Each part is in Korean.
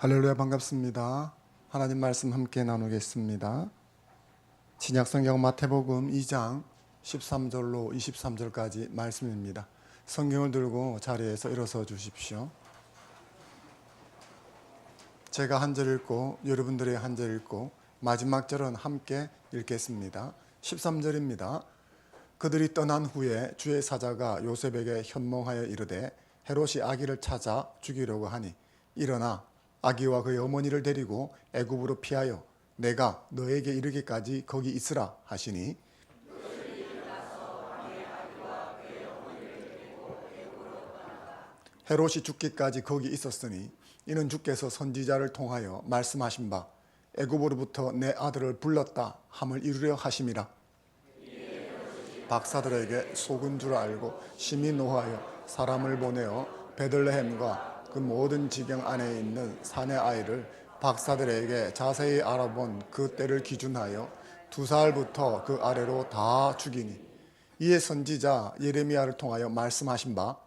할렐루야, 반갑습니다. 하나님 말씀 함께 나누겠습니다. 신약성경 마태복음 2장 13절로 23절까지 말씀입니다. 성경을 들고 자리에서 일어서 주십시오. 제가 한 절 읽고 여러분들이 한 절 읽고 마지막 절은 함께 읽겠습니다. 13절입니다. 그들이 떠난 후에 주의 사자가 요셉에게 현몽하여 이르되 헤롯이 아기를 찾아 죽이려고 하니 일어나 아기와 그의 어머니를 데리고 애굽으로 피하여 내가 너에게 이르기까지 거기 있으라 하시니 헤롯이 죽기까지 거기 있었으니 이는 주께서 선지자를 통하여 말씀하신 바 애굽으로부터 내 아들을 불렀다 함을 이루려 하심이라. 박사들에게 속은 줄 알고 심히 노하여 사람을 보내어 베들레헴과 그 모든 지경 안에 있는 사내 아이를 박사들에게 자세히 알아본 그 때를 기준하여 2살부터 그 아래로 다 죽이니 이에 선지자 예레미야를 통하여 말씀하신 바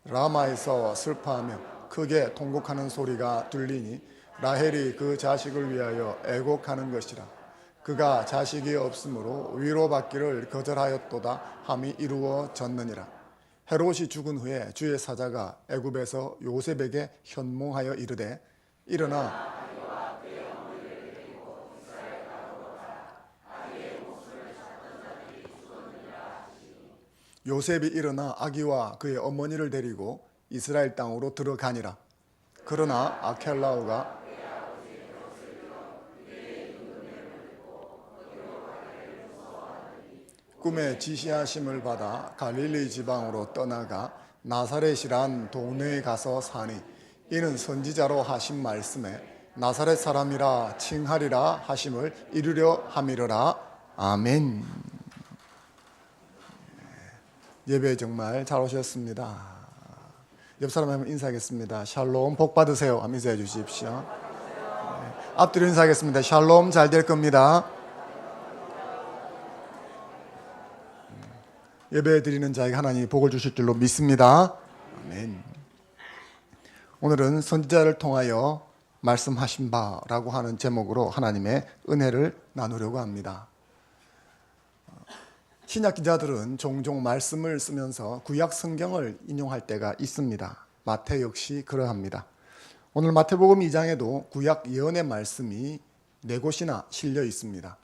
라마에서 슬퍼하며 크게 통곡하는 소리가 들리니 라헬이 그 자식을 위하여 애곡하는 것이라. 그가 자식이 없으므로 위로받기를 거절하였도다 함이 이루어졌느니라. 헤롯이 죽은 후에 주의 사자가 애굽에서 요셉에게 현몽하여 이르되 일어나 요셉이 일어나 아기와 그의 어머니를 데리고 이스라엘 땅으로 들어가니라. 그러나 아켈라오가 꿈에 지시하심을 받아 갈릴리 지방으로 떠나가 나사렛이란 동네에 가서 사니 이는 선지자로 하신 말씀에 나사렛 사람이라 칭하리라 하심을 이루려 함이로라. 아멘. 예배 정말 잘 오셨습니다. 옆 사람한테 인사하겠습니다. 샬롬, 복 받으세요. 한번 인사해 주십시오. 앞뒤로 인사하겠습니다. 샬롬, 잘 될 겁니다. 예배 드리는 자에게 하나님이 복을 주실 줄로 믿습니다. 아멘. 오늘은 선지자를 통하여 말씀하신 바라고 하는 제목으로 하나님의 은혜를 나누려고 합니다. 신약 기자들은 종종 말씀을 쓰면서 구약 성경을 인용할 때가 있습니다. 마태 역시 그러합니다. 오늘 마태복음 2장에도 구약 예언의 말씀이 4곳이나 실려 있습니다.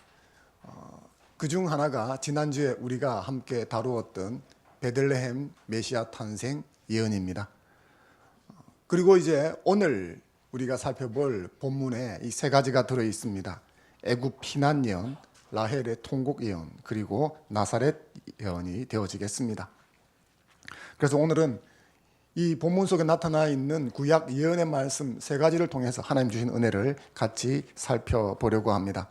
그중 하나가 지난주에 우리가 함께 다루었던 베들레헴 메시아 탄생 예언입니다. 그리고 이제 오늘 우리가 살펴볼 본문에 이 3가지가 들어 있습니다. 애굽 피난 예언, 라헬의 통곡 예언, 그리고 나사렛 예언이 되어지겠습니다. 그래서 오늘은 이 본문 속에 나타나 있는 구약 예언의 말씀 3가지를 통해서 하나님 주신 은혜를 같이 살펴보려고 합니다.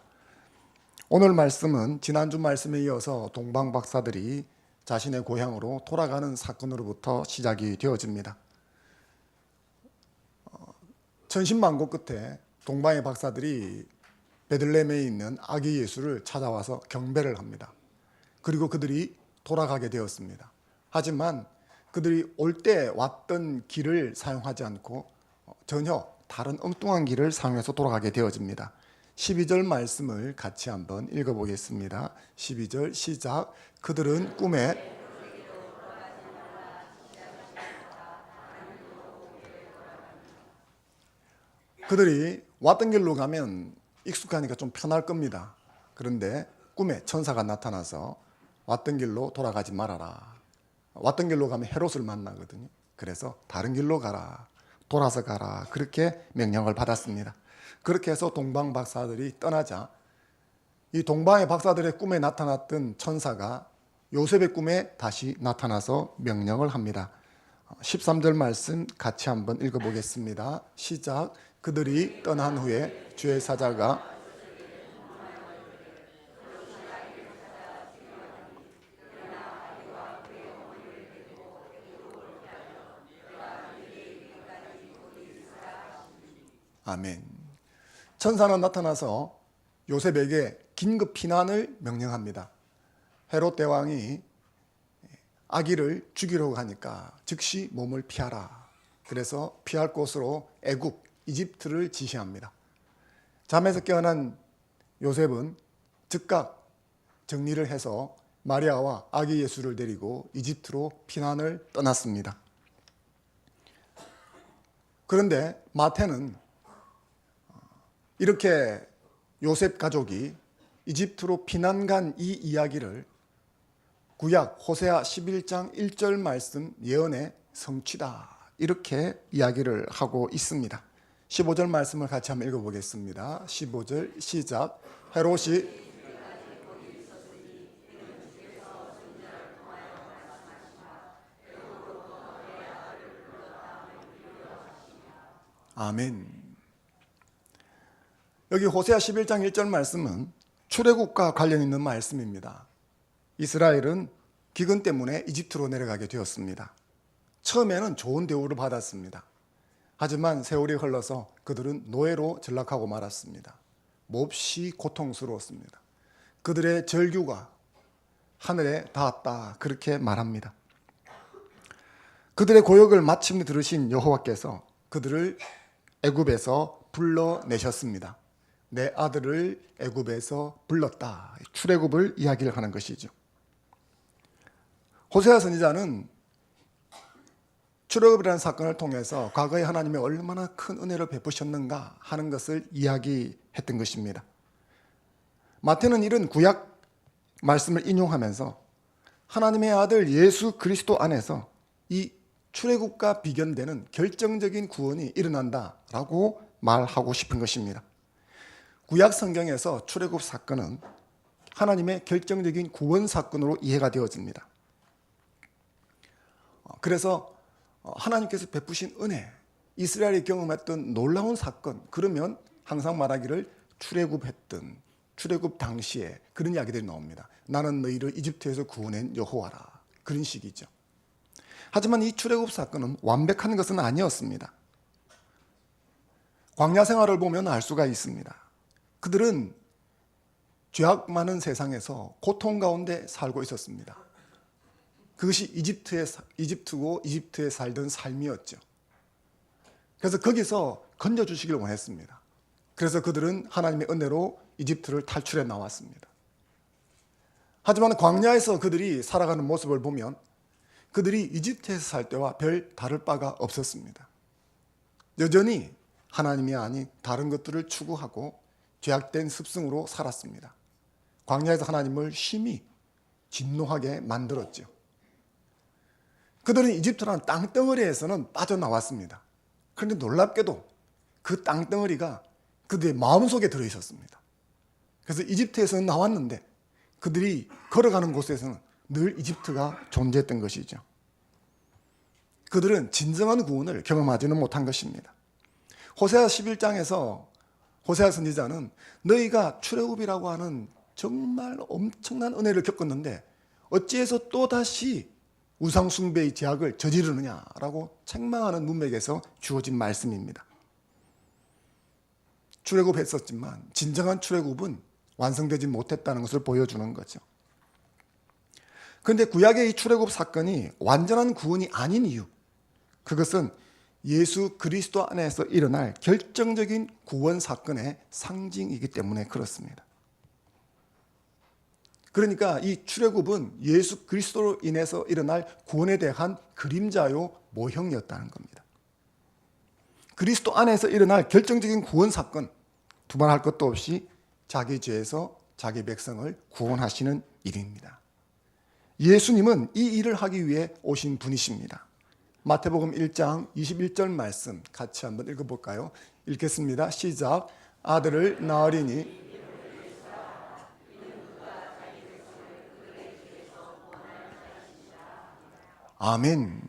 오늘 말씀은 지난주 말씀에 이어서 동방 박사들이 자신의 고향으로 돌아가는 사건으로부터 시작이 되어집니다. 천신만고 끝에 동방의 박사들이 베들레헴에 있는 아기 예수를 찾아와서 경배를 합니다. 그리고 그들이 돌아가게 되었습니다. 하지만 그들이 올 때 왔던 길을 사용하지 않고 전혀 다른 엉뚱한 길을 사용해서 돌아가게 되어집니다. 12절 말씀을 같이 한번 읽어보겠습니다. 12절 시작. 그들은 꿈에 그들이 왔던 길로 가면 익숙하니까 좀 편할 겁니다. 그런데 꿈에 천사가 나타나서 왔던 길로 돌아가지 말아라. 왔던 길로 가면 헤롯을 만나거든요. 그래서 다른 길로 가라. 돌아서 가라. 그렇게 명령을 받았습니다. 그렇게 해서 동방 박사들이 떠나자 이 동방의 박사들의 꿈에 나타났던 천사가 요셉의 꿈에 다시 나타나서 명령을 합니다. 13절 말씀 같이 한번 읽어보겠습니다. 시작. 그들이 떠난 후에 주의 사자가 아멘. 천사는 나타나서 요셉에게 긴급 피난을 명령합니다. 헤롯 대왕이 아기를 죽이려고 하니까 즉시 몸을 피하라. 그래서 피할 곳으로 애굽, 이집트를 지시합니다. 잠에서 깨어난 요셉은 즉각 정리를 해서 마리아와 아기 예수를 데리고 이집트로 피난을 떠났습니다. 그런데 마태는 이렇게 요셉 가족이 이집트로 피난 간 이 이야기를 구약 호세아 11장 1절 말씀 예언의 성취다, 이렇게 이야기를 하고 있습니다. 15절 말씀을 같이 한번 읽어보겠습니다. 15절 시작. 헤롯이 아멘. 여기 호세아 11장 1절 말씀은 출애굽과 관련 있는 말씀입니다. 이스라엘은 기근 때문에 이집트로 내려가게 되었습니다. 처음에는 좋은 대우를 받았습니다. 하지만 세월이 흘러서 그들은 노예로 전락하고 말았습니다. 몹시 고통스러웠습니다. 그들의 절규가 하늘에 닿았다, 그렇게 말합니다. 그들의 고역을 마침내 들으신 여호와께서 그들을 애굽에서 불러내셨습니다. 내 아들을 애굽에서 불렀다. 출애굽을 이야기를 하는 것이죠. 호세아 선지자는 출애굽이라는 사건을 통해서 과거에 하나님이 얼마나 큰 은혜를 베푸셨는가 하는 것을 이야기했던 것입니다. 마태는 이런 구약 말씀을 인용하면서 하나님의 아들 예수 그리스도 안에서 이 출애굽과 비견되는 결정적인 구원이 일어난다라고 말하고 싶은 것입니다. 구약 성경에서 출애굽 사건은 하나님의 결정적인 구원 사건으로 이해가 되어집니다. 그래서 하나님께서 베푸신 은혜, 이스라엘이 경험했던 놀라운 사건, 그러면 항상 말하기를 출애굽했던 출애굽 당시에 그런 이야기들이 나옵니다. 나는 너희를 이집트에서 구원한 여호와라, 그런 식이죠. 하지만 이 출애굽 사건은 완벽한 것은 아니었습니다. 광야 생활을 보면 알 수가 있습니다. 그들은 죄악 많은 세상에서 고통 가운데 살고 있었습니다. 그것이 이집트고 이집트에 살던 삶이었죠. 그래서 거기서 건져주시길 원했습니다. 그래서 그들은 하나님의 은혜로 이집트를 탈출해 나왔습니다. 하지만 광야에서 그들이 살아가는 모습을 보면 그들이 이집트에서 살 때와 별 다를 바가 없었습니다. 여전히 하나님이 아닌 다른 것들을 추구하고 죄악된 습성으로 살았습니다. 광야에서 하나님을 심히 진노하게 만들었죠. 그들은 이집트라는 땅덩어리에서는 빠져나왔습니다. 그런데 놀랍게도 그 땅덩어리가 그들의 마음속에 들어있었습니다. 그래서 이집트에서는 나왔는데 그들이 걸어가는 곳에서는 늘 이집트가 존재했던 것이죠. 그들은 진정한 구원을 경험하지는 못한 것입니다. 호세아 11장에서 호세아 선지자는 너희가 출애굽이라고 하는 정말 엄청난 은혜를 겪었는데 어찌해서 또다시 우상숭배의 죄악을 저지르느냐라고 책망하는 문맥에서 주어진 말씀입니다. 출애굽했었지만 진정한 출애굽은 완성되지 못했다는 것을 보여주는 거죠. 그런데 구약의 이 출애굽 사건이 완전한 구원이 아닌 이유, 그것은 예수 그리스도 안에서 일어날 결정적인 구원 사건의 상징이기 때문에 그렇습니다. 그러니까 이 출애굽은 예수 그리스도로 인해서 일어날 구원에 대한 그림자요 모형이었다는 겁니다. 그리스도 안에서 일어날 결정적인 구원 사건, 두말할 것도 없이 자기 죄에서 자기 백성을 구원하시는 일입니다. 예수님은 이 일을 하기 위해 오신 분이십니다. 마태복음 1장 21절 말씀 같이 한번 읽어볼까요? 읽겠습니다. 시작. 아들을 낳으리니 아멘.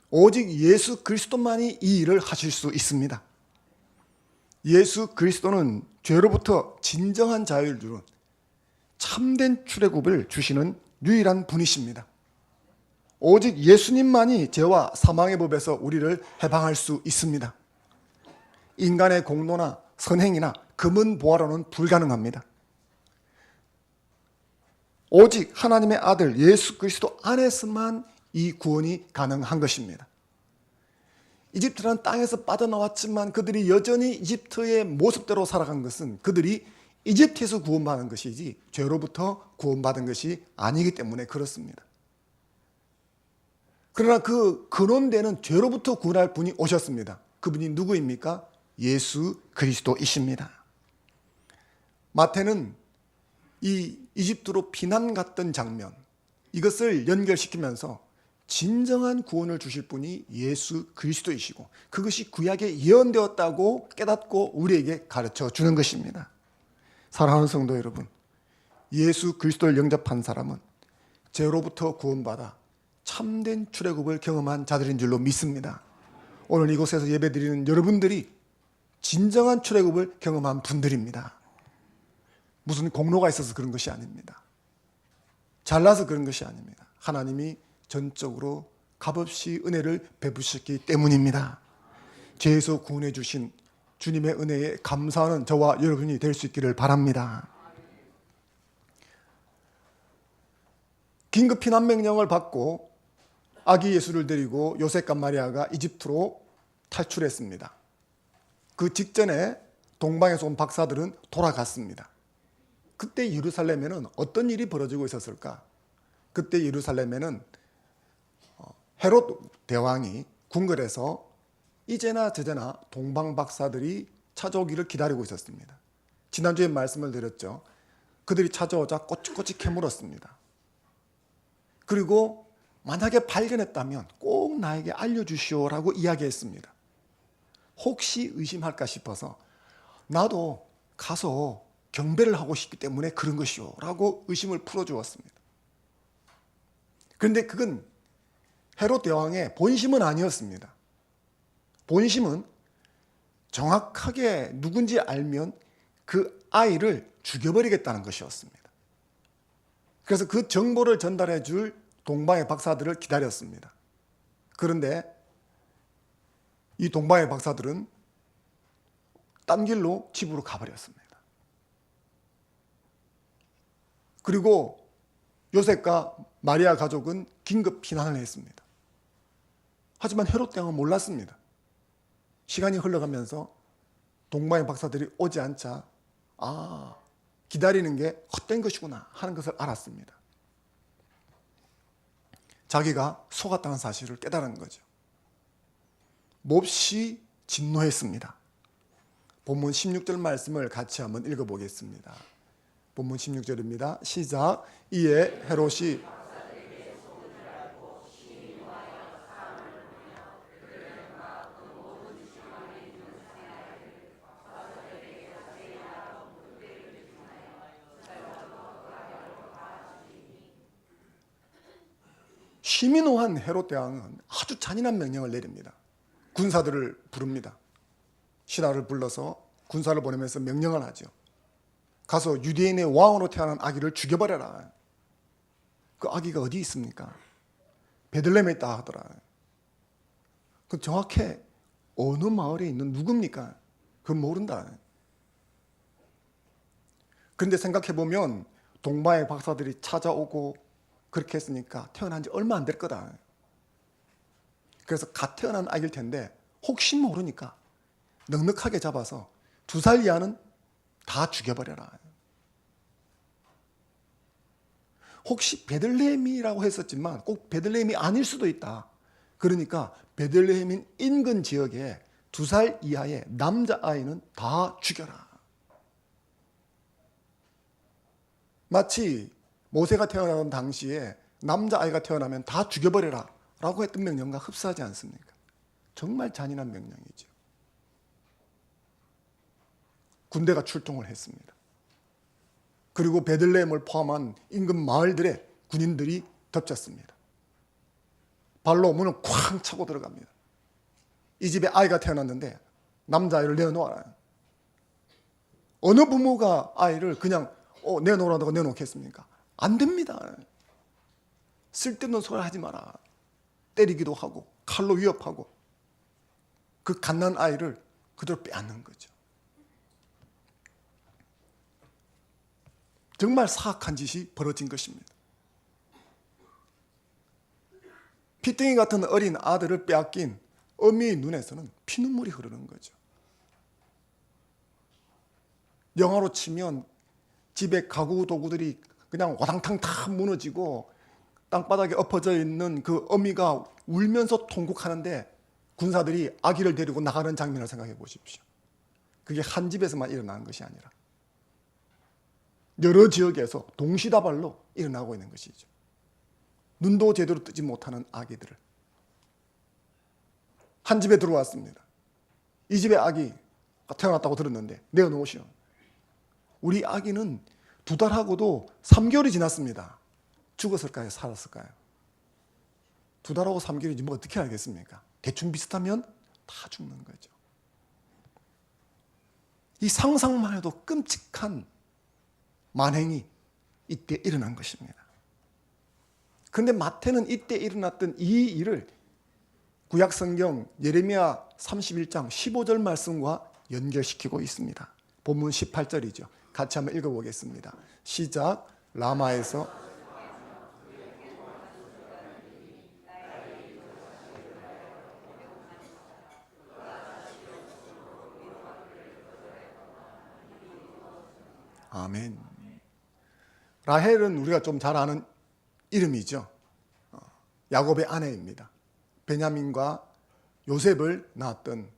오직 예수 그리스도만이 이 일을 하실 수 있습니다. 예수 그리스도는 죄로부터 진정한 자유를 주는 참된 출애굽을 주시는 유일한 분이십니다. 오직 예수님만이 죄와 사망의 법에서 우리를 해방할 수 있습니다. 인간의 공로나 선행이나 금은 보화로는 불가능합니다. 오직 하나님의 아들 예수 그리스도 안에서만 이 구원이 가능한 것입니다. 이집트라는 땅에서 빠져나왔지만 그들이 여전히 이집트의 모습대로 살아간 것은 그들이 이집트에서 구원받은 것이지 죄로부터 구원받은 것이 아니기 때문에 그렇습니다. 그러나 그 근원되는 죄로부터 구원할 분이 오셨습니다. 그분이 누구입니까? 예수 그리스도이십니다. 마태는 이 이집트로 피난 갔던 장면, 이것을 연결시키면서 진정한 구원을 주실 분이 예수 그리스도이시고 그것이 구약에 예언되었다고 깨닫고 우리에게 가르쳐 주는 것입니다. 사랑하는 성도 여러분, 예수 그리스도를 영접한 사람은 죄로부터 구원받아 참된 출애굽을 경험한 자들인 줄로 믿습니다. 오늘 이곳에서 예배드리는 여러분들이 진정한 출애굽을 경험한 분들입니다. 무슨 공로가 있어서 그런 것이 아닙니다. 잘나서 그런 것이 아닙니다. 하나님이 전적으로 값없이 은혜를 베푸셨기 때문입니다. 죄에서 구원해 주신 주님의 은혜에 감사하는 저와 여러분이 될 수 있기를 바랍니다. 긴급 피난 명령을 받고 아기 예수를 데리고 요셉과 마리아가 이집트로 탈출했습니다. 그 직전에 동방에서 온 박사들은 돌아갔습니다. 그때 예루살렘에는 어떤 일이 벌어지고 있었을까? 그때 예루살렘에는 헤롯 대왕이 궁궐에서 이제나 저제나 동방 박사들이 찾아오기를 기다리고 있었습니다. 지난주에 말씀을 드렸죠. 그들이 찾아오자 꼬치꼬치 캐물었습니다. 그리고 만약에 발견했다면 꼭 나에게 알려주시오라고 이야기했습니다. 혹시 의심할까 싶어서 나도 가서 경배를 하고 싶기 때문에 그런 것이오 라고 의심을 풀어주었습니다. 그런데 그건 헤롯 대왕의 본심은 아니었습니다. 본심은 정확하게 누군지 알면 그 아이를 죽여버리겠다는 것이었습니다. 그래서 그 정보를 전달해 줄 동방의 박사들을 기다렸습니다. 그런데 이 동방의 박사들은 딴 길로 집으로 가버렸습니다. 그리고 요셉과 마리아 가족은 긴급 피난을 했습니다. 하지만 헤롯 대왕은 몰랐습니다. 시간이 흘러가면서 동방의 박사들이 오지 않자 기다리는 게 헛된 것이구나 하는 것을 알았습니다. 자기가 속았다는 사실을 깨달은 거죠. 몹시 진노했습니다. 본문 16절 말씀을 같이 한번 읽어보겠습니다. 본문 16절입니다. 시작. 이에 헤롯이 시민노한 헤롯 대왕은 아주 잔인한 명령을 내립니다. 군사들을 부릅니다. 신하를 불러서 군사를 보내면서 명령을 하죠. 가서 유대인의 왕으로 태어난 아기를 죽여버려라. 그 아기가 어디 있습니까? 베들레헴에 있다 하더라. 그 정확히 어느 마을에 있는 누굽니까? 그건 모른다. 그런데 생각해보면 동방의 박사들이 찾아오고 그렇게 했으니까 태어난 지 얼마 안 될 거다. 그래서 갓 태어난 아기일 텐데 혹시 모르니까 넉넉하게 잡아서 2살 이하는 다 죽여버려라. 혹시 베들레헴이라고 했었지만 꼭 베들레헴이 아닐 수도 있다. 그러니까 베들레헴인 인근 지역에 2살 이하의 남자아이는 다 죽여라. 마치 모세가 태어나던 당시에 남자아이가 태어나면 다 죽여버려라 라고 했던 명령과 흡사하지 않습니까? 정말 잔인한 명령이죠. 군대가 출동을 했습니다. 그리고 베들레헴을 포함한 인근 마을들에 군인들이 덮쳤습니다. 발로 문을 쾅 차고 들어갑니다. 이 집에 아이가 태어났는데 남자아이를 내어놓아라. 어느 부모가 아이를 그냥 내놓으라고 내놓겠습니까? 안 됩니다. 쓸데없는 소리 하지 마라. 때리기도 하고 칼로 위협하고 그 갓난 아이를 그대로 빼앗는 거죠. 정말 사악한 짓이 벌어진 것입니다. 피덩이 같은 어린 아들을 빼앗긴 어미의 눈에서는 피눈물이 흐르는 거죠. 영화로 치면 집에 가구 도구들이 그냥 와당탕 다 무너지고 땅바닥에 엎어져 있는 그 어미가 울면서 통곡하는데 군사들이 아기를 데리고 나가는 장면을 생각해 보십시오. 그게 한 집에서만 일어나는 것이 아니라 여러 지역에서 동시다발로 일어나고 있는 것이죠. 눈도 제대로 뜨지 못하는 아기들을. 한 집에 들어왔습니다. 이 집에 아기가 태어났다고 들었는데 내어놓으시오. 우리 아기는 2달하고도 3개월이 지났습니다. 죽었을까요? 살았을까요? 2달하고 3개월이지 뭐 어떻게 알겠습니까? 대충 비슷하면 다 죽는 거죠. 이 상상만 해도 끔찍한 만행이 이때 일어난 것입니다. 그런데 마태는 이때 일어났던 이 일을 구약성경 예레미야 31장 15절 말씀과 연결시키고 있습니다. 본문 18절이죠. 같이 한번 읽어보겠습니다. 시작. 라마에서 아멘. 라헬은 우리가 좀 잘 아는 이름이죠. 야곱의 아내입니다. 베냐민과 요셉을 낳았던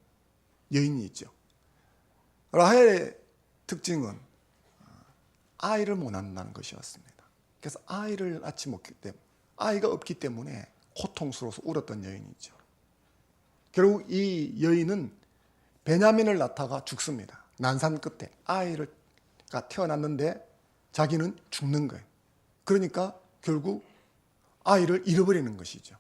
여인이 있죠. 라헬의 특징은 아이를 못 낳는다는 것이었습니다. 그래서 아이를 낳지 못했기 때문에, 아이가 없기 때문에 고통스러워서 울었던 여인이죠. 결국 이 여인은 베냐민을 낳다가 죽습니다. 난산 끝에 아이가 태어났는데 자기는 죽는 거예요. 그러니까 결국 아이를 잃어버리는 것이죠.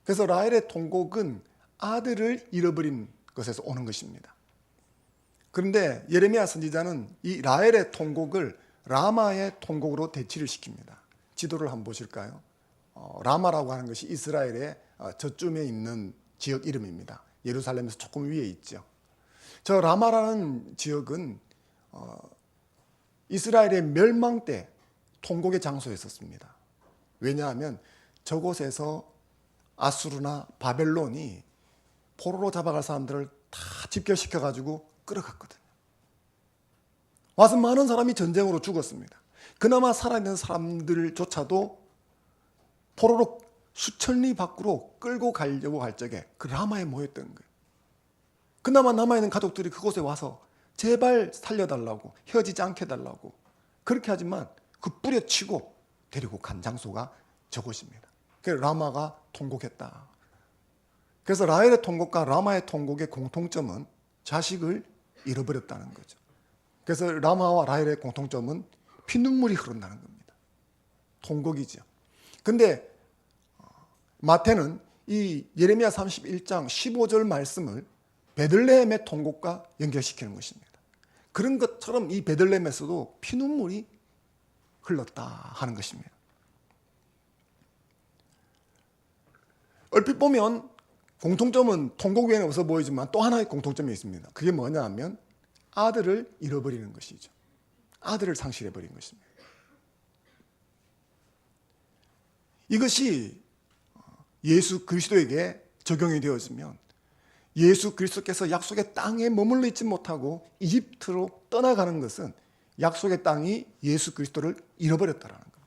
그래서 라헬의 통곡은 아들을 잃어버린 것에서 오는 것입니다. 그런데 예레미야 선지자는 이 라헬의 통곡을 라마의 통곡으로 대치를 시킵니다. 지도를 한번 보실까요? 라마라고 하는 것이 이스라엘의 저쯤에 있는 지역 이름입니다. 예루살렘에서 조금 위에 있죠. 저 라마라는 지역은 이스라엘의 멸망 때 통곡의 장소였었습니다. 왜냐하면 저곳에서 아수르나 바벨론이 포로로 잡아갈 사람들을 다 집결시켜가지고 끌어갔거든요. 와서 많은 사람이 전쟁으로 죽었습니다. 그나마 살아있는 사람들조차도 포로로 수천 리 밖으로 끌고 가려고 할 적에 그 라마에 모였던 거예요. 그나마 남아있는 가족들이 그곳에 와서 제발 살려달라고, 헤어지지 않게 해달라고 그렇게 하지만 그 뿌려치고 데리고 간 장소가 저곳입니다. 그래서 라마가 통곡했다. 그래서 라헬의 통곡과 라마의 통곡의 공통점은 자식을 잃어버렸다는 거죠. 그래서 라마와 라헬의 공통점은 피눈물이 흐른다는 겁니다. 통곡이죠. 근데 마태는 이 예레미야 31장 15절 말씀을 베들레헴의 통곡과 연결시키는 것입니다. 그런 것처럼 이 베들레헴에서도 피눈물이 흘렀다 하는 것입니다. 얼핏 보면 공통점은 통곡 외에는 없어 보이지만 또 하나의 공통점이 있습니다. 그게 뭐냐 하면 아들을 잃어버리는 것이죠. 아들을 상실해버린 것입니다. 이것이 예수 그리스도에게 적용이 되어지면 예수 그리스도께서 약속의 땅에 머물러 있지 못하고 이집트로 떠나가는 것은 약속의 땅이 예수 그리스도를 잃어버렸다는 겁니다.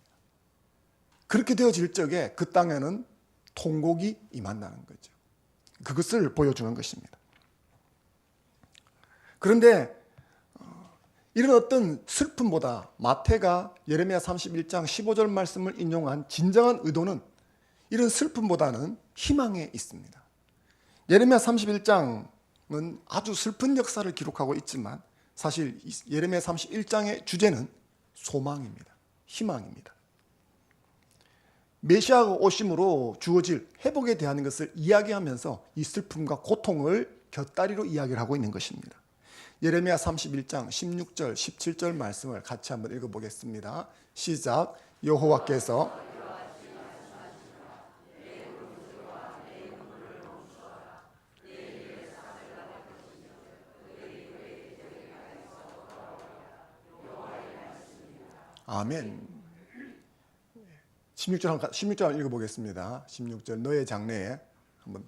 그렇게 되어질 적에 그 땅에는 통곡이 임한다는 거죠. 그것을 보여주는 것입니다. 그런데 이런 어떤 슬픔보다 마태가 예레미야 31장 15절 말씀을 인용한 진정한 의도는 이런 슬픔보다는 희망에 있습니다. 예레미야 31장은 아주 슬픈 역사를 기록하고 있지만 사실 예레미야 31장의 주제는 소망입니다. 희망입니다. 메시아가 오심으로 주어질 회복에 대한 것을 이야기하면서 이 슬픔과 고통을 곁다리로 이야기를 하고 있는 것입니다. 예레미야 31장 16절, 17절 말씀을 같이 한번 읽어보겠습니다. 시작. 여호와께서 아멘. 16절 읽어보겠습니다. 16절 너의 장래에 한번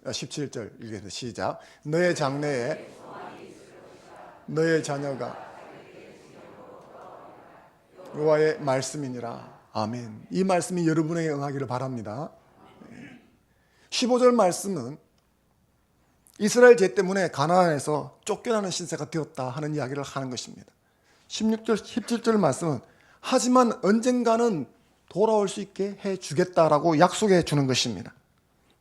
17절 읽겠습니다. 시작. 너의 장래에 너의 자녀가 여호와의 말씀이니라. 아멘. 이 말씀이 여러분에게 응하기를 바랍니다. 15절 말씀은 이스라엘 죄 때문에 가나안에서 쫓겨나는 신세가 되었다 하는 이야기를 하는 것입니다. 16절, 17절 말씀은 하지만 언젠가는 돌아올 수 있게 해주겠다라고 약속해 주는 것입니다.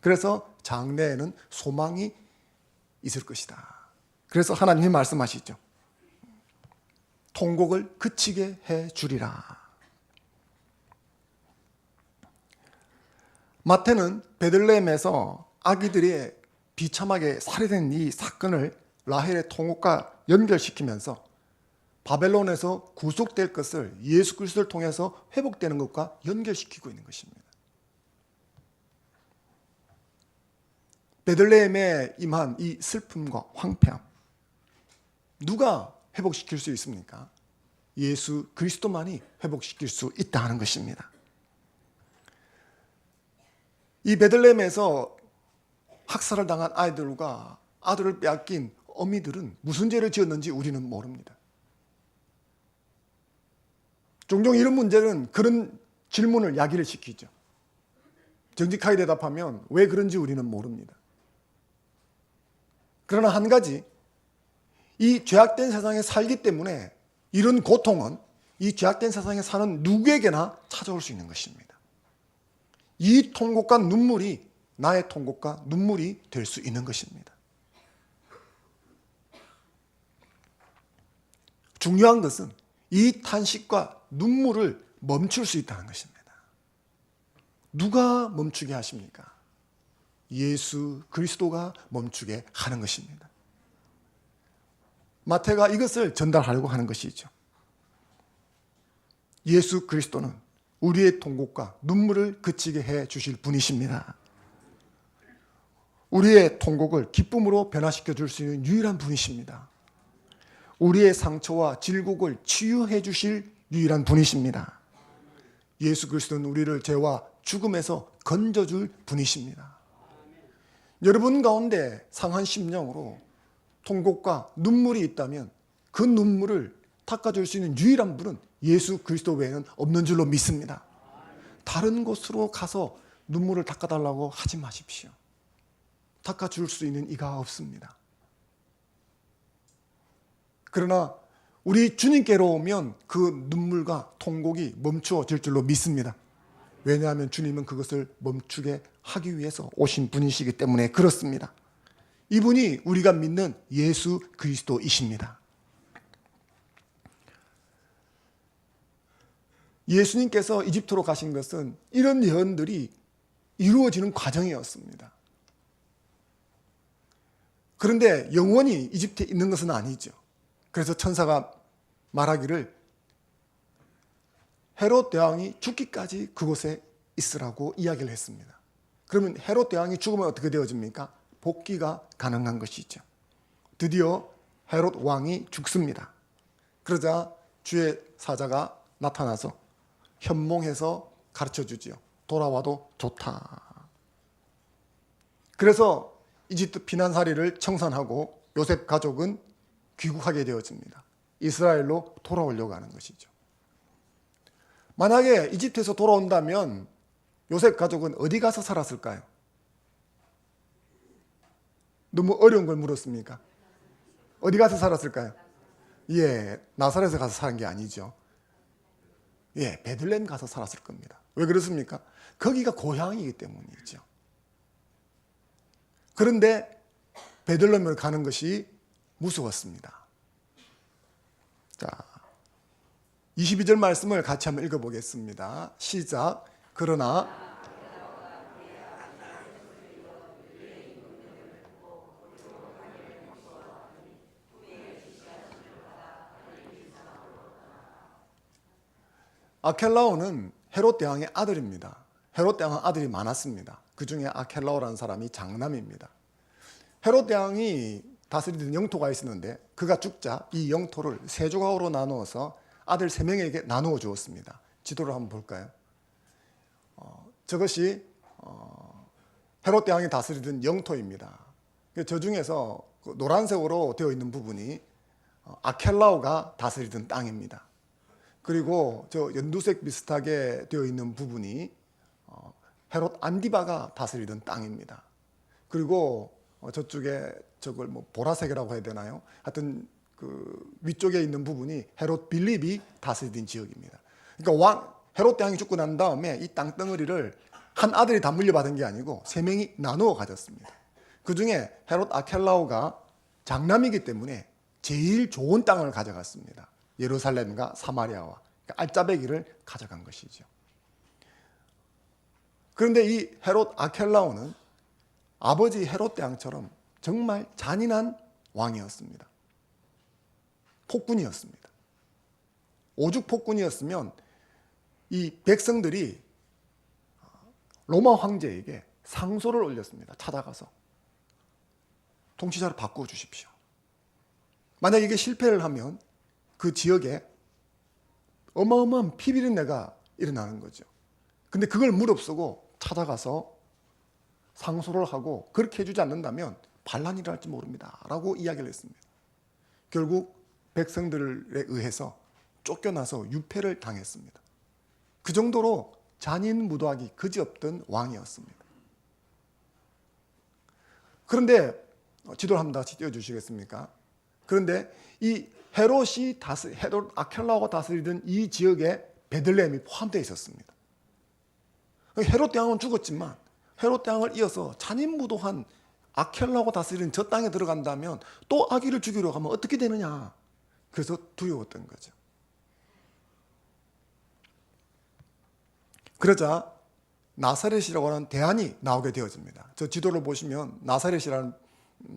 그래서 장래에는 소망이 있을 것이다. 그래서 하나님이 말씀하시죠. 통곡을 그치게 해주리라. 마태는 베들레헴에서 아기들이 비참하게 살해된 이 사건을 라헬의 통곡과 연결시키면서 바벨론에서 구속될 것을 예수 그리스도를 통해서 회복되는 것과 연결시키고 있는 것입니다. 베들레헴에 임한 이 슬픔과 황폐함, 누가 회복시킬 수 있습니까? 예수 그리스도만이 회복시킬 수 있다는 것입니다. 이 베들레헴에서 학살을 당한 아이들과 아들을 빼앗긴 어미들은 무슨 죄를 지었는지 우리는 모릅니다. 종종 이런 문제는 그런 질문을 야기를 시키죠. 정직하게 대답하면 왜 그런지 우리는 모릅니다. 그러나 한 가지, 이 죄악된 세상에 살기 때문에 이런 고통은 이 죄악된 세상에 사는 누구에게나 찾아올 수 있는 것입니다. 이 통곡과 눈물이 나의 통곡과 눈물이 될 수 있는 것입니다. 중요한 것은 이 탄식과 눈물을 멈출 수 있다는 것입니다. 누가 멈추게 하십니까? 예수 그리스도가 멈추게 하는 것입니다. 마태가 이것을 전달하려고 하는 것이죠. 예수 그리스도는 우리의 통곡과 눈물을 그치게 해 주실 분이십니다. 우리의 통곡을 기쁨으로 변화시켜 줄 수 있는 유일한 분이십니다. 우리의 상처와 질곡을 치유해 주실 유일한 분이십니다. 예수 그리스도는 우리를 죄와 죽음에서 건져줄 분이십니다. 여러분 가운데 상한 심령으로 통곡과 눈물이 있다면 그 눈물을 닦아줄 수 있는 유일한 분은 예수 그리스도 외에는 없는 줄로 믿습니다. 다른 곳으로 가서 눈물을 닦아달라고 하지 마십시오. 닦아줄 수 있는 이가 없습니다. 그러나 우리 주님께로 오면 그 눈물과 통곡이 멈추어질 줄로 믿습니다. 왜냐하면 주님은 그것을 멈추게 하기 위해서 오신 분이시기 때문에 그렇습니다. 이분이 우리가 믿는 예수 그리스도이십니다. 예수님께서 이집트로 가신 것은 이런 예언들이 이루어지는 과정이었습니다. 그런데 영원히 이집트에 있는 것은 아니죠. 그래서 천사가 말하기를 헤롯 대왕이 죽기까지 그곳에 있으라고 이야기를 했습니다. 그러면 헤롯 대왕이 죽으면 어떻게 되어집니까? 복귀가 가능한 것이죠. 드디어 헤롯 왕이 죽습니다. 그러자 주의 사자가 나타나서 현몽해서 가르쳐주지요. 돌아와도 좋다. 그래서 이집트 피난살이를 청산하고 요셉 가족은 귀국하게 되어집니다. 이스라엘로 돌아오려고 하는 것이죠. 만약에 이집트에서 돌아온다면 요셉 가족은 어디 가서 살았을까요? 너무 어려운 걸 물었습니까? 어디 가서 살았을까요? 나사렛에 가서 사는 게 아니죠. 베들레헴 가서 살았을 겁니다. 왜 그렇습니까? 거기가 고향이기 때문이죠. 그런데 베들레헴을 가는 것이 무서웠습니다. 자, 22절 말씀을 같이 한번 읽어보겠습니다. 시작. 그러나 아켈라오는 헤롯 대왕의 아들입니다. 헤롯 대왕은 아들이 많았습니다. 그 중에 아켈라오라는 사람이 장남입니다. 헤롯 대왕이 다스리던 영토가 있었는데 그가 죽자 이 영토를 세 조각으로 나누어서 아들 3명에게 나누어 주었습니다. 지도를 한번 볼까요? 저것이 헤롯 대왕이 다스리던 영토입니다. 저 중에서 노란색으로 되어 있는 부분이 아켈라오가 다스리던 땅입니다. 그리고 저 연두색 비슷하게 되어 있는 부분이 헤롯 안디바가 다스리던 땅입니다. 그리고 저쪽에 저걸 뭐 보라색이라고 해야 되나요? 하여튼 그 위쪽에 있는 부분이 헤롯 빌립이 다스리던 지역입니다. 그러니까 헤롯 대왕이 죽고 난 다음에 이 땅덩어리를 한 아들이 다 물려받은 게 아니고 세 명이 나누어 가졌습니다. 그 중에 헤롯 아켈라오가 장남이기 때문에 제일 좋은 땅을 가져갔습니다. 예루살렘과 사마리아와 그러니까 알짜배기를 가져간 것이죠. 그런데 이 헤롯 아켈라오는 아버지 헤롯 대왕처럼 정말 잔인한 왕이었습니다. 폭군이었습니다. 오죽 폭군이었으면 이 백성들이 로마 황제에게 상소를 올렸습니다. 찾아가서 통치자를 바꾸어 주십시오. 만약 이게 실패를 하면 그 지역에 어마어마한 피비린내가 일어나는 거죠. 근데 그걸 무릅쓰고 찾아가서 상소를 하고 그렇게 해주지 않는다면 반란이 일어날지 모릅니다 라고 이야기를 했습니다. 결국 백성들에 의해서 쫓겨나서 유폐를 당했습니다. 그 정도로 잔인무도하기 그지없던 왕이었습니다. 그런데 지도를 한번 다시 띄워주시겠습니까? 그런데 이 헤롯 아켈라오가 다스리던 이 지역에 베들레헴이 포함되어 있었습니다. 헤롯 대왕은 죽었지만 헤롯 대왕을 이어서 잔인무도한 아켈라오가 다스리는 저 땅에 들어간다면 또 아기를 죽이려 하면 어떻게 되느냐. 그래서 두려웠던 거죠. 그러자 나사렛이라고 하는 대안이 나오게 되어집니다. 저 지도를 보시면 나사렛이라는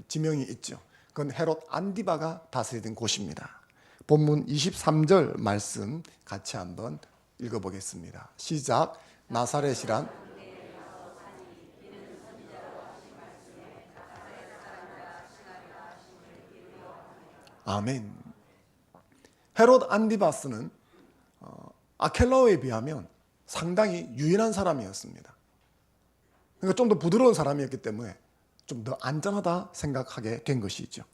지명이 있죠. 그건 헤롯 안디바가 다스리던 곳입니다. 본문 23절 말씀 같이 한번 읽어보겠습니다. 시작. 나사렛이란 아멘. 헤롯 안디바스는 아켈라오에 비하면 상당히 유연한 사람이었습니다. 그러니까 좀 더 부드러운 사람이었기 때문에 좀 더 안전하다 생각하게 된 것이죠.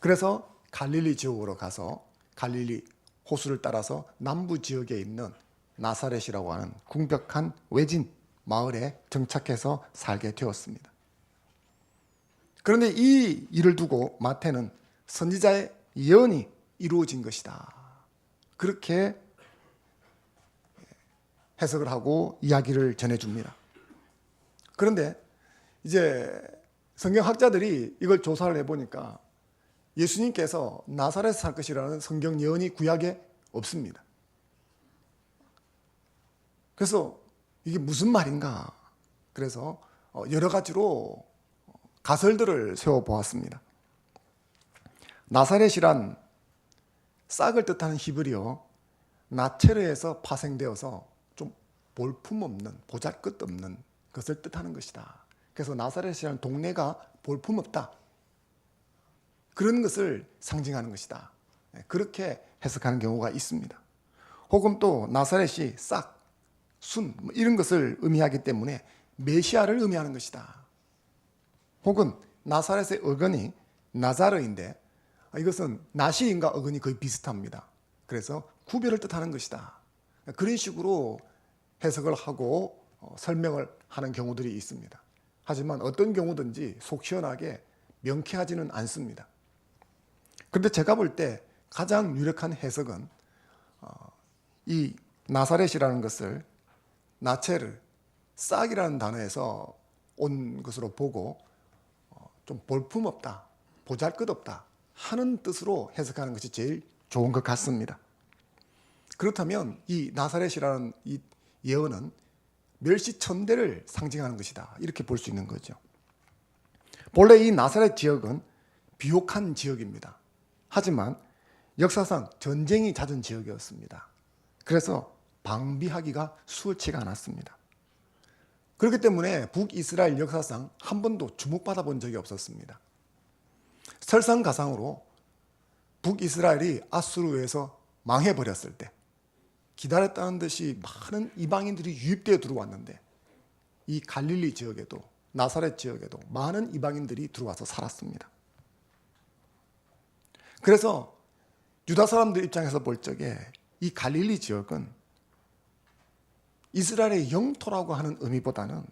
그래서 갈릴리 지역으로 가서 갈릴리 호수를 따라서 남부 지역에 있는 나사렛이라고 하는 궁벽한 외진 마을에 정착해서 살게 되었습니다. 그런데 이 일을 두고 마태는 선지자의 예언이 이루어진 것이다. 그렇게 해석을 하고 이야기를 전해줍니다. 그런데 이제 성경학자들이 이걸 조사를 해보니까 예수님께서 나사렛에 살 것이라는 성경 예언이 구약에 없습니다. 그래서 이게 무슨 말인가? 그래서 여러 가지로 가설들을 세워보았습니다. 나사렛이란 싹을 뜻하는 히브리어 나체르에서 파생되어서 좀 볼품없는, 보잘것없는 것을 뜻하는 것이다. 그래서 나사렛이라는 동네가 볼품없다. 그런 것을 상징하는 것이다. 그렇게 해석하는 경우가 있습니다. 혹은 또 나사렛이 싹, 순 이런 것을 의미하기 때문에 메시아를 의미하는 것이다. 혹은 나사렛의 어근이 나자르인데 이것은 나시인과 어근이 거의 비슷합니다. 그래서 구별을 뜻하는 것이다. 그런 식으로 해석을 하고 설명을 하는 경우들이 있습니다. 하지만 어떤 경우든지 속 시원하게 명쾌하지는 않습니다. 그런데 제가 볼 때 가장 유력한 해석은 이 나사렛이라는 것을 나체르, 싹이라는 단어에서 온 것으로 보고 좀 볼품없다, 보잘것없다 하는 뜻으로 해석하는 것이 제일 좋은 것 같습니다. 그렇다면 이 나사렛이라는 이 예언은 멸시천대를 상징하는 것이다. 이렇게 볼 수 있는 거죠. 본래 이 나사렛 지역은 비옥한 지역입니다. 하지만 역사상 전쟁이 잦은 지역이었습니다. 그래서 방비하기가 수월치가 않았습니다. 그렇기 때문에 북이스라엘 역사상 한 번도 주목받아 본 적이 없었습니다. 설상가상으로 북이스라엘이 아수르에서 망해버렸을 때 기다렸다는 듯이 많은 이방인들이 유입되어 들어왔는데 이 갈릴리 지역에도 나사렛 지역에도 많은 이방인들이 들어와서 살았습니다. 그래서 유다 사람들 입장에서 볼 적에 이 갈릴리 지역은 이스라엘의 영토라고 하는 의미보다는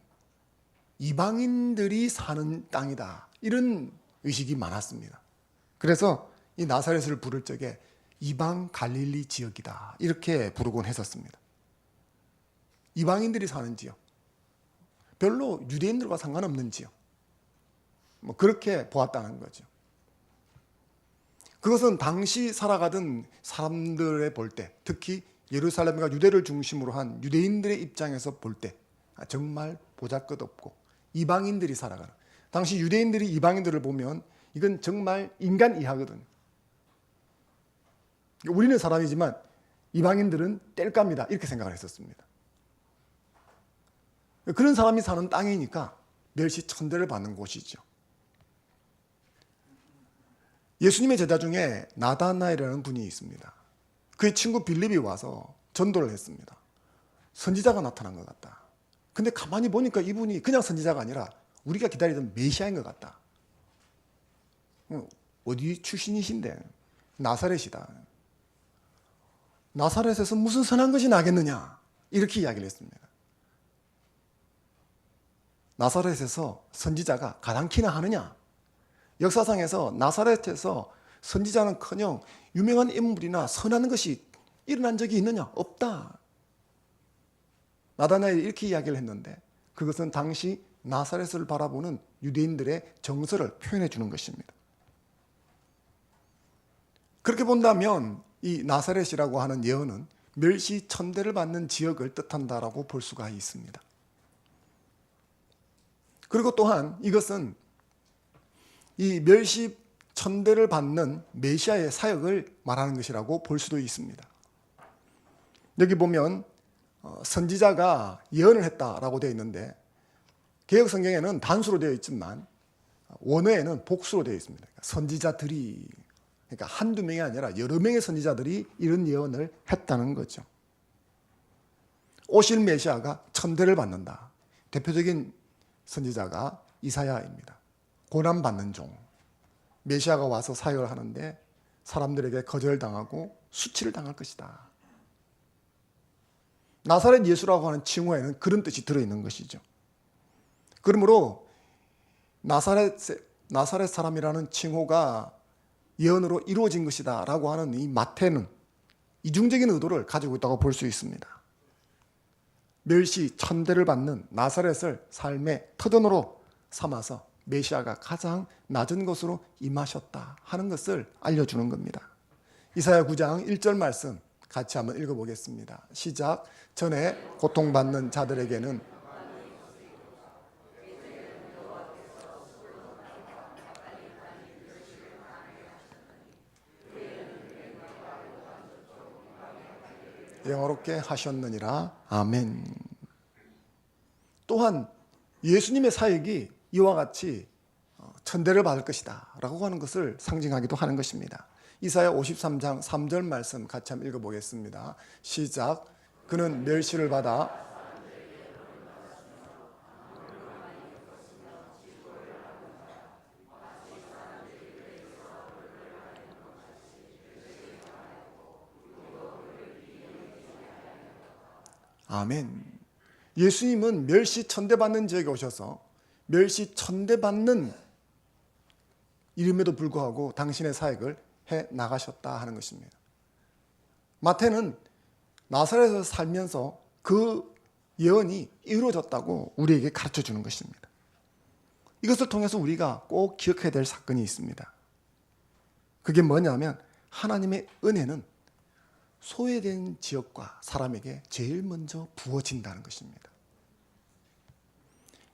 이방인들이 사는 땅이다, 이런 의식이 많았습니다. 그래서 이 나사렛을 부를 적에 이방 갈릴리 지역이다, 이렇게 부르곤 했었습니다. 이방인들이 사는 지역, 별로 유대인들과 상관없는 지역, 그렇게 보았다는 거죠. 그것은 당시 살아가던 사람들의 볼 때, 특히 예루살렘과 유대를 중심으로 한 유대인들의 입장에서 볼 때 정말 보잘것없고 이방인들이 살아가는, 당시 유대인들이 이방인들을 보면 이건 정말 인간 이하거든. 우리는 사람이지만 이방인들은 뗄감이다, 이렇게 생각을 했었습니다. 그런 사람이 사는 땅이니까 멸시천대를 받는 곳이죠. 예수님의 제자 중에 나다나엘이라는 분이 있습니다. 그의 친구 빌립이 와서 전도를 했습니다. 선지자가 나타난 것 같다. 근데 가만히 보니까 이분이 그냥 선지자가 아니라 우리가 기다리던 메시아인 것 같다. 어디 출신이신데? 나사렛이다. 나사렛에서 무슨 선한 것이 나겠느냐, 이렇게 이야기를 했습니다. 나사렛에서 선지자가 가당키나 하느냐? 역사상에서 나사렛에서 선지자는커녕 유명한 인물이나 선한 것이 일어난 적이 있느냐? 없다. 나다나엘이 이렇게 이야기를 했는데, 그것은 당시 나사렛을 바라보는 유대인들의 정서를 표현해 주는 것입니다. 그렇게 본다면 이 나사렛이라고 하는 예언은 멸시천대를 받는 지역을 뜻한다라고 볼 수가 있습니다. 그리고 또한 이것은 이 멸시천대를 받는 메시아의 사역을 말하는 것이라고 볼 수도 있습니다. 여기 보면 선지자가 예언을 했다라고 되어 있는데, 개역 성경에는 단수로 되어 있지만 원어에는 복수로 되어 있습니다. 선지자들이, 그러니까 한두 명이 아니라 여러 명의 선지자들이 이런 예언을 했다는 거죠. 오실 메시아가 천대를 받는다. 대표적인 선지자가 이사야입니다. 고난받는 종, 메시아가 와서 사역을 하는데 사람들에게 거절당하고 수치를 당할 것이다. 나사렛 예수라고 하는 칭호에는 그런 뜻이 들어있는 것이죠. 그러므로 나사렛 사람이라는 칭호가 예언으로 이루어진 것이다 라고 하는 이 마태는 이중적인 의도를 가지고 있다고 볼 수 있습니다. 멸시 천대를 받는 나사렛을 삶의 터전으로 삼아서 메시아가 가장 낮은 곳으로 임하셨다 하는 것을 알려주는 겁니다. 이사야 9장 1절 말씀 같이 한번 읽어보겠습니다. 시작. 전에 고통받는 자들에게는 영화롭게 하셨느니라. 아멘. 또한 예수님의 사역이 이와 같이 천대를 받을 것이다 라고 하는 것을 상징하기도 하는 것입니다. 이사야 53장 3절 말씀 같이 한번 읽어보겠습니다. 시작. 그는 멸시를 받아 아멘. 예수님은 멸시 천대받는 지역에 오셔서 멸시 천대받는 이름에도 불구하고 당신의 사역을 해 나가셨다 하는 것입니다. 마태는 나사렛에서 살면서 그 예언이 이루어졌다고 우리에게 가르쳐 주는 것입니다. 이것을 통해서 우리가 꼭 기억해야 될 사건이 있습니다. 그게 뭐냐면 하나님의 은혜는 소외된 지역과 사람에게 제일 먼저 부어진다는 것입니다.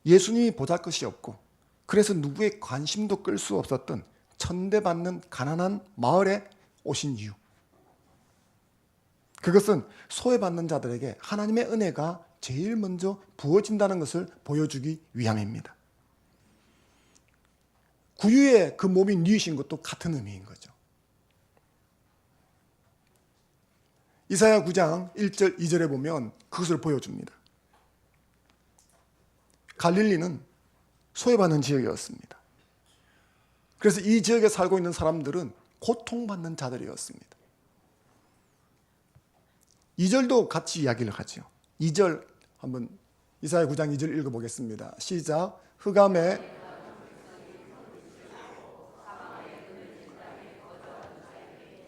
예수님이 보잘것이 없고 그래서 누구의 관심도 끌 수 없었던 천대받는 가난한 마을에 오신 이유, 그것은 소외받는 자들에게 하나님의 은혜가 제일 먼저 부어진다는 것을 보여주기 위함입니다. 구유에 그 몸이 누이신 것도 같은 의미인 거죠. 이사야 9장 1절 2절에 보면 그것을 보여줍니다. 갈릴리는 소외받는 지역이었습니다. 그래서 이 지역에 살고 있는 사람들은 고통받는 자들이었습니다. 2절도 같이 이야기를 하죠. 2절 한번 이사야 9장 2절 읽어보겠습니다. 시작. 흑암에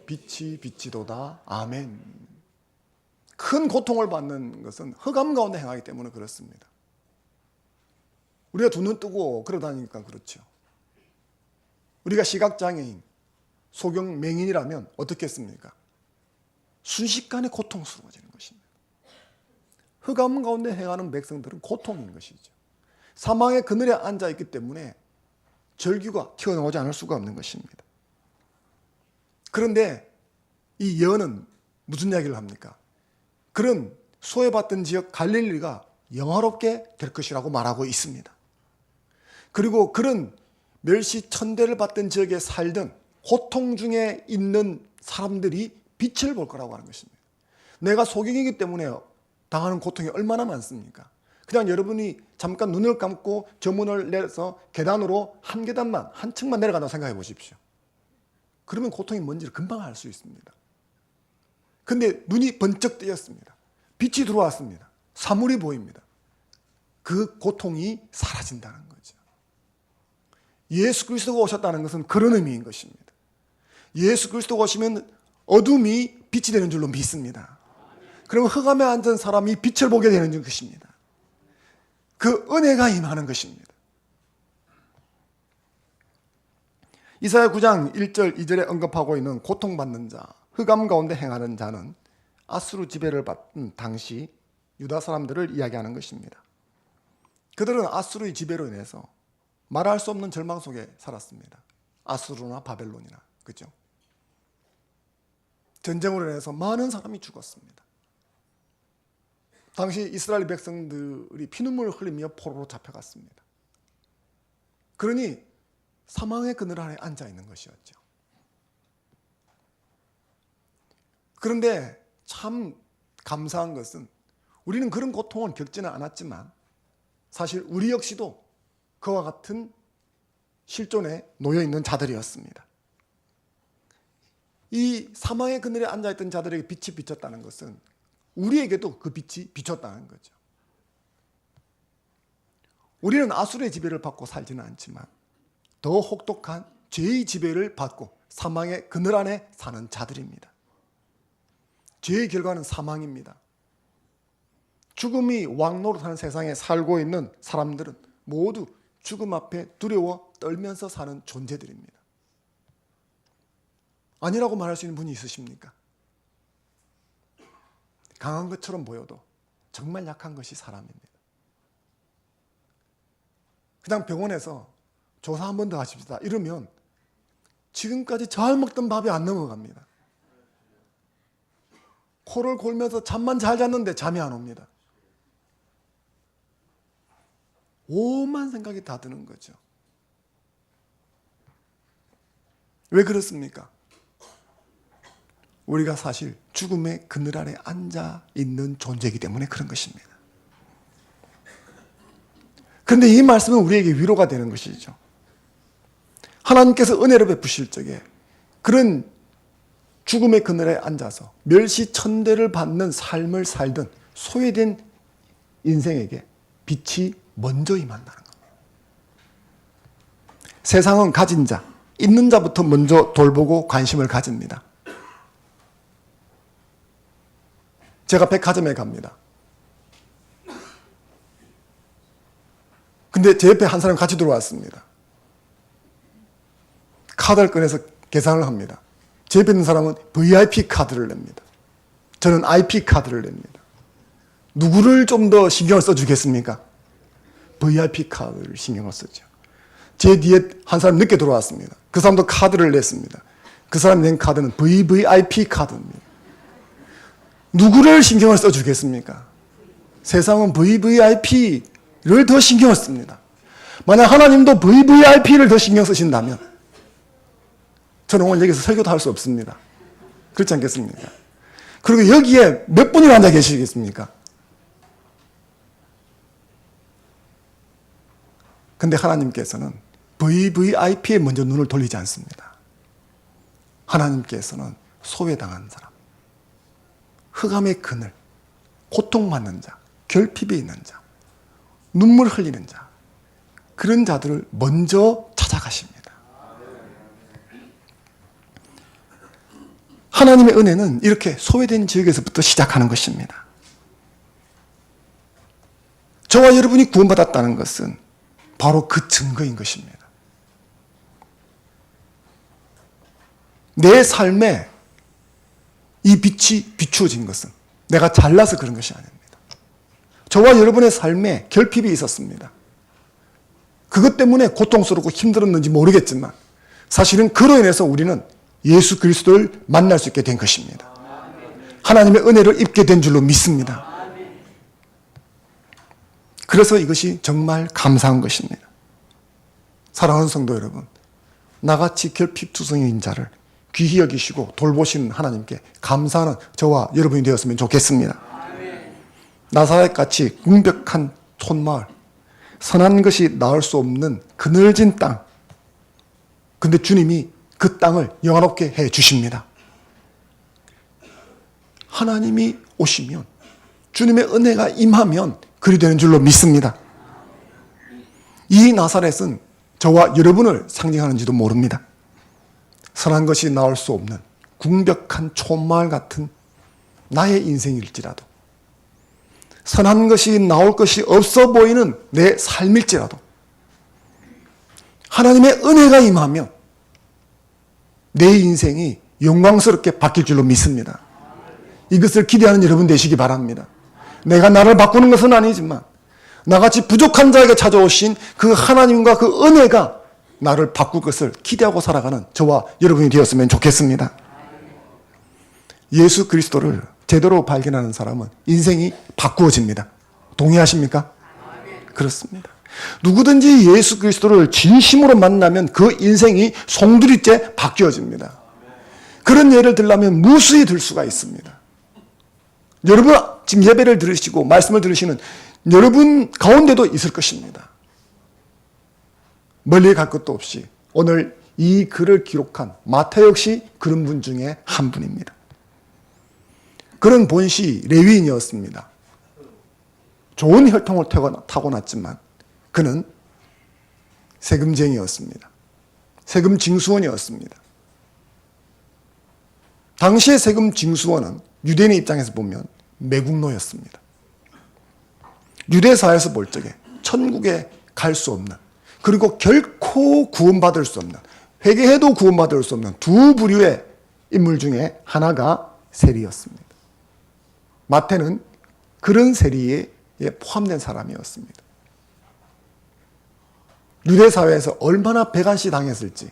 빛이 비치도다. 아멘. 큰 고통을 받는 것은 흑암 가운데 행하기 때문에 그렇습니다. 우리가 두 눈 뜨고 걸어다니니까 그렇죠. 우리가 시각장애인, 소경맹인이라면 어떻겠습니까? 순식간에 고통스러워지는 것입니다. 흑암 가운데 행하는 백성들은 고통인 것이죠. 사망의 그늘에 앉아있기 때문에 절규가 튀어나오지 않을 수가 없는 것입니다. 그런데 이 예언은 무슨 이야기를 합니까? 그런 소외받던 지역 갈릴리가 영화롭게 될 것이라고 말하고 있습니다. 그리고 그런 멸시천대를 받던 지역에 살던 고통 중에 있는 사람들이 빛을 볼 거라고 하는 것입니다. 내가 소경이기 때문에 당하는 고통이 얼마나 많습니까? 그냥 여러분이 잠깐 눈을 감고 저 문을 내려서 계단으로 한 계단만, 한 층만 내려간다고 생각해 보십시오. 그러면 고통이 뭔지를 금방 알 수 있습니다. 근데 눈이 번쩍 뜨였습니다. 빛이 들어왔습니다. 사물이 보입니다. 그 고통이 사라진다는 거죠. 예수 그리스도가 오셨다는 것은 그런 의미인 것입니다. 예수 그리스도가 오시면 어둠이 빛이 되는 줄로 믿습니다. 그럼 흑암에 앉은 사람이 빛을 보게 되는 것입니다. 그 은혜가 임하는 것입니다. 이사야 9장 1절 2절에 언급하고 있는 고통받는 자, 흑암 가운데 행하는 자는 아수르 지배를 받은 당시 유다 사람들을 이야기하는 것입니다. 그들은 아수르의 지배로 인해서 말할 수 없는 절망 속에 살았습니다. 아수르나 바벨론이나, 그죠? 전쟁으로 인해서 많은 사람이 죽었습니다. 당시 이스라엘 백성들이 피눈물을 흘리며 포로로 잡혀갔습니다. 그러니 사망의 그늘 아래 앉아 있는 것이었죠. 그런데 참 감사한 것은 우리는 그런 고통을 겪지는 않았지만 사실 우리 역시도 그와 같은 실존에 놓여 있는 자들이었습니다. 이 사망의 그늘에 앉아있던 자들에게 빛이 비쳤다는 것은 우리에게도 그 빛이 비쳤다는 거죠. 우리는 아수르의 지배를 받고 살지는 않지만 더 혹독한 죄의 지배를 받고 사망의 그늘 안에 사는 자들입니다. 죄의 결과는 사망입니다. 죽음이 왕노릇하는 세상에 살고 있는 사람들은 모두 죽음 앞에 두려워 떨면서 사는 존재들입니다. 아니라고 말할 수 있는 분이 있으십니까? 강한 것처럼 보여도 정말 약한 것이 사람입니다. 그냥 병원에서 조사 한 번 더 하십시다 이러면 지금까지 잘 먹던 밥이 안 넘어갑니다. 코를 골면서 잠만 잘 잤는데 잠이 안 옵니다. 오만 생각이 다 드는 거죠. 왜 그렇습니까? 우리가 사실 죽음의 그늘 아래 앉아 있는 존재이기 때문에 그런 것입니다. 그런데 이 말씀은 우리에게 위로가 되는 것이죠. 하나님께서 은혜를 베푸실 적에 그런 죽음의 그늘에 앉아서 멸시천대를 받는 삶을 살던 소외된 인생에게 빛이 먼저 임한다는 겁니다. 세상은 가진 자, 있는 자부터 먼저 돌보고 관심을 가집니다. 제가 백화점에 갑니다. 근데 제 옆에 한 사람이 같이 들어왔습니다. 카드를 꺼내서 계산을 합니다. 제 옆에 있는 사람은 VIP 카드를 냅니다. 저는 IP 카드를 냅니다. 누구를 좀 더 신경을 써주겠습니까? VIP 카드를 신경을 쓰죠. 제 뒤에 한 사람 늦게 들어왔습니다. 그 사람도 카드를 냈습니다. 그 사람이 낸 카드는 VVIP 카드입니다. 누구를 신경을 써주겠습니까? 세상은 VVIP를 더 신경을 씁니다. 만약 하나님도 VVIP를 더 신경 쓰신다면 저는 오늘 여기서 설교도 할 수 없습니다. 그렇지 않겠습니까? 그리고 여기에 몇 분이나 앉아 계시겠습니까? 근데 하나님께서는 VVIP에 먼저 눈을 돌리지 않습니다. 하나님께서는 소외당한 사람, 흑암의 그늘, 고통받는 자, 결핍이 있는 자, 눈물 흘리는 자, 그런 자들을 먼저 찾아가십니다. 하나님의 은혜는 이렇게 소외된 지역에서부터 시작하는 것입니다. 저와 여러분이 구원받았다는 것은 바로 그 증거인 것입니다. 내 삶에 이 빛이 비추어진 것은 내가 잘나서 그런 것이 아닙니다. 저와 여러분의 삶에 결핍이 있었습니다. 그것 때문에 고통스럽고 힘들었는지 모르겠지만 사실은 그로 인해서 우리는 예수 그리스도를 만날 수 있게 된 것입니다. 하나님의 은혜를 입게 된 줄로 믿습니다. 그래서 이것이 정말 감사한 것입니다. 사랑하는 성도 여러분, 나같이 결핍투성이인 자를 귀히 여기시고 돌보시는 하나님께 감사하는 저와 여러분이 되었으면 좋겠습니다. 나사렛같이 궁벽한 촌마을, 선한 것이 나을 수 없는 그늘진 땅, 근데 주님이 그 땅을 영화롭게 해 주십니다. 하나님이 오시면, 주님의 은혜가 임하면 그리 되는 줄로 믿습니다. 이 나사렛은 저와 여러분을 상징하는지도 모릅니다. 선한 것이 나올 수 없는 궁벽한 촌마을 같은 나의 인생일지라도, 선한 것이 나올 것이 없어 보이는 내 삶일지라도 하나님의 은혜가 임하면 내 인생이 영광스럽게 바뀔 줄로 믿습니다. 이것을 기대하는 여러분 되시기 바랍니다. 내가 나를 바꾸는 것은 아니지만 나같이 부족한 자에게 찾아오신 그 하나님과 그 은혜가 나를 바꿀 것을 기대하고 살아가는 저와 여러분이 되었으면 좋겠습니다. 예수 그리스도를 제대로 발견하는 사람은 인생이 바꾸어집니다. 동의하십니까? 그렇습니다. 누구든지 예수 그리스도를 진심으로 만나면 그 인생이 송두리째 바뀌어집니다. 그런 예를 들려면 무수히 들 수가 있습니다. 여러분 지금 예배를 들으시고 말씀을 들으시는 여러분 가운데도 있을 것입니다. 멀리 갈 것도 없이 오늘 이 글을 기록한 마태 역시 그런 분 중에 한 분입니다. 그는 본시 레위인이었습니다. 좋은 혈통을 타고났지만 그는 세금쟁이였습니다. 세금 징수원이었습니다. 당시의 세금 징수원은 유대인의 입장에서 보면 매국노였습니다. 유대사회에서 볼 적에 천국에 갈 수 없는, 그리고 결코 구원받을 수 없는, 회개해도 구원받을 수 없는 두 부류의 인물 중에 하나가 세리였습니다. 마태는 그런 세리에 포함된 사람이었습니다. 유대사회에서 얼마나 배관시 당했을지,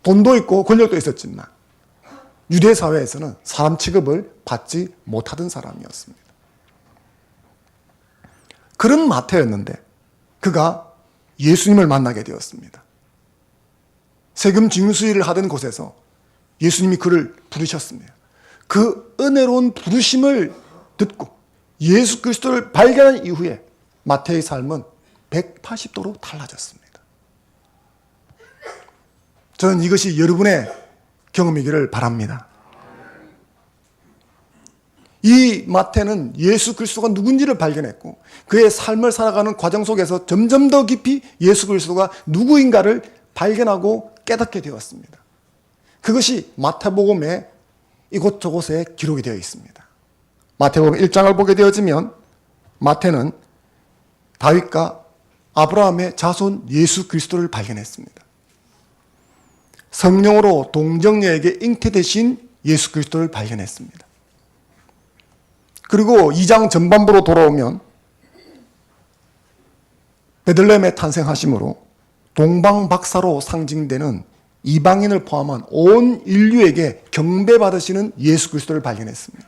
돈도 있고 권력도 있었지만 유대사회에서는 사람 취급을 받지 못하던 사람이었습니다. 그런 마태였는데 그가 예수님을 만나게 되었습니다. 세금 징수일을 하던 곳에서 예수님이 그를 부르셨습니다. 그 은혜로운 부르심을 듣고 예수 그리스도를 발견한 이후에 마태의 삶은 180도로 달라졌습니다. 저는 이것이 여러분의 경험이기를 바랍니다. 이 마태는 예수 그리스도가 누군지를 발견했고 그의 삶을 살아가는 과정 속에서 점점 더 깊이 예수 그리스도가 누구인가를 발견하고 깨닫게 되었습니다. 그것이 마태복음의 이곳저곳에 기록이 되어 있습니다. 마태복음 1장을 보게 되어지면 마태는 다윗과 아브라함의 자손 예수 그리스도를 발견했습니다. 성령으로 동정녀에게 잉태되신 예수 그리스도를 발견했습니다. 그리고 2장 전반부로 돌아오면 베들레헴에 탄생하심으로 동방박사로 상징되는 이방인을 포함한 온 인류에게 경배받으시는 예수 그리스도를 발견했습니다.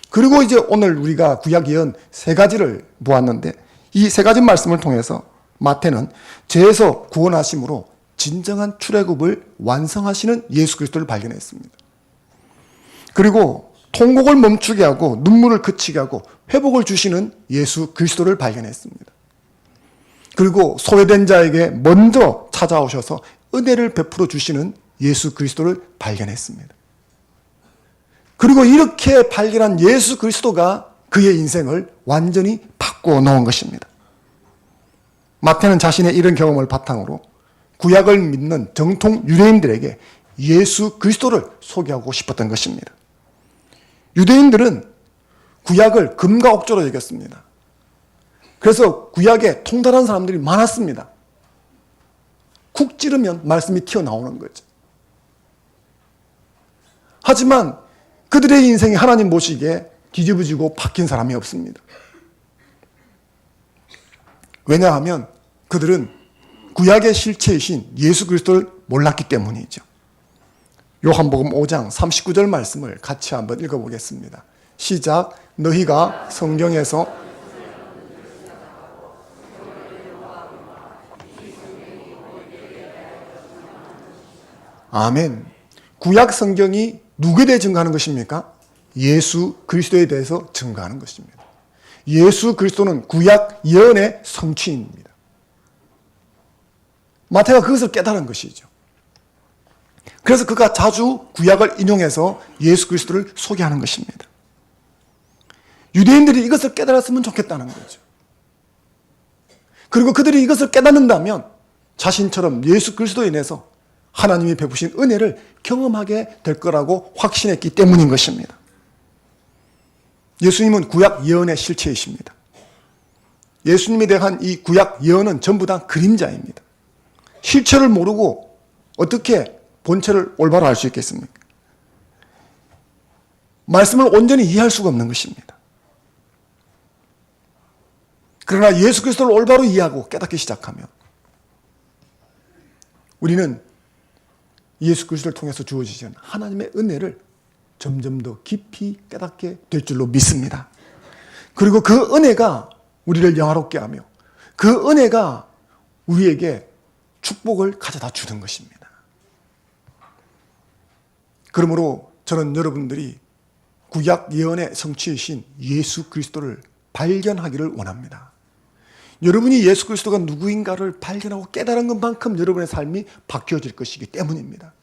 그리고 이제 오늘 우리가 구약 예언 세 가지를 보았는데 이 세 가지 말씀을 통해서 마태는 죄에서 구원하심으로 진정한 출애굽을 완성하시는 예수 그리스도를 발견했습니다. 그리고 통곡을 멈추게 하고 눈물을 그치게 하고 회복을 주시는 예수 그리스도를 발견했습니다. 그리고 소외된 자에게 먼저 찾아오셔서 은혜를 베풀어 주시는 예수 그리스도를 발견했습니다. 그리고 이렇게 발견한 예수 그리스도가 그의 인생을 완전히 바꾸어 놓은 것입니다. 마태는 자신의 이런 경험을 바탕으로 구약을 믿는 정통 유대인들에게 예수 그리스도를 소개하고 싶었던 것입니다. 유대인들은 구약을 금과 옥조로 여겼습니다. 그래서 구약에 통달한 사람들이 많았습니다. 쿡 찌르면 말씀이 튀어나오는 거죠. 하지만 그들의 인생이 하나님 보시기에 뒤집어지고 바뀐 사람이 없습니다. 왜냐하면 그들은 구약의 실체이신 예수 그리스도를 몰랐기 때문이죠. 요한복음 5장 39절 말씀을 같이 한번 읽어보겠습니다. 시작. 너희가 성경에서 아멘. 구약 성경이 누구에 대해 증거하는 것입니까? 예수 그리스도에 대해서 증거하는 것입니다. 예수 그리스도는 구약 예언의 성취입니다. 마태가 그것을 깨달은 것이죠. 그래서 그가 자주 구약을 인용해서 예수 그리스도를 소개하는 것입니다. 유대인들이 이것을 깨달았으면 좋겠다는 거죠. 그리고 그들이 이것을 깨닫는다면 자신처럼 예수 그리스도로 인해서 하나님이 베푸신 은혜를 경험하게 될 거라고 확신했기 때문인 것입니다. 예수님은 구약 예언의 실체이십니다. 예수님에 대한 이 구약 예언은 전부 다 그림자입니다. 실체를 모르고 어떻게 본체를 올바로 알 수 있겠습니까? 말씀을 온전히 이해할 수가 없는 것입니다. 그러나 예수 그리스도를 올바로 이해하고 깨닫기 시작하면 우리는 예수 그리스도를 통해서 주어지는 하나님의 은혜를 점점 더 깊이 깨닫게 될 줄로 믿습니다. 그리고 그 은혜가 우리를 영화롭게 하며 그 은혜가 우리에게 축복을 가져다 주는 것입니다. 그러므로 저는 여러분들이 구약 예언의 성취이신 예수 그리스도를 발견하기를 원합니다. 여러분이 예수 그리스도가 누구인가를 발견하고 깨달은 것만큼 여러분의 삶이 바뀌어질 것이기 때문입니다.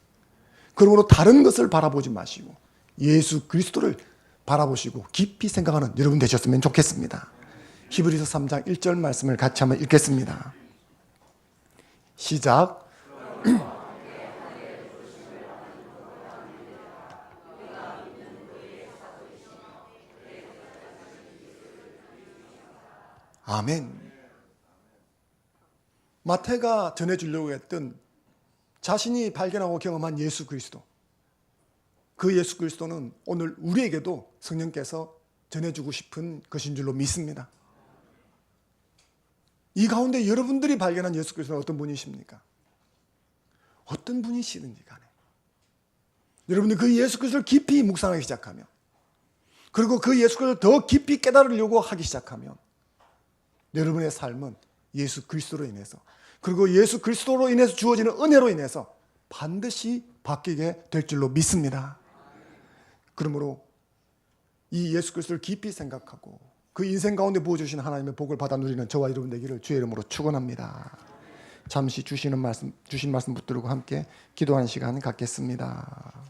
그러므로 다른 것을 바라보지 마시고 예수 그리스도를 바라보시고 깊이 생각하는 여러분 되셨으면 좋겠습니다. 히브리서 3장 1절 말씀을 같이 한번 읽겠습니다. 시작. 아멘. 마태가 전해주려고 했던 자신이 발견하고 경험한 예수 그리스도, 그 예수 그리스도는 오늘 우리에게도 성령께서 전해주고 싶은 것인 줄로 믿습니다. 이 가운데 여러분들이 발견한 예수 그리스도는 어떤 분이십니까? 어떤 분이시든지 간에 여러분들 그 예수 그리스도를 깊이 묵상하기 시작하면, 그리고 그 예수 그리스도를 더 깊이 깨달으려고 하기 시작하면 여러분의 삶은 예수 그리스도로 인해서, 그리고 예수 그리스도로 인해서 주어지는 은혜로 인해서 반드시 바뀌게 될 줄로 믿습니다. 그러므로 이 예수 그리스도를 깊이 생각하고 그 인생 가운데 부어주신 하나님의 복을 받아 누리는 저와 여러분 되기를 주의 이름으로 축원합니다. 잠시 주신 말씀 붙들고 함께 기도하는 시간 갖겠습니다.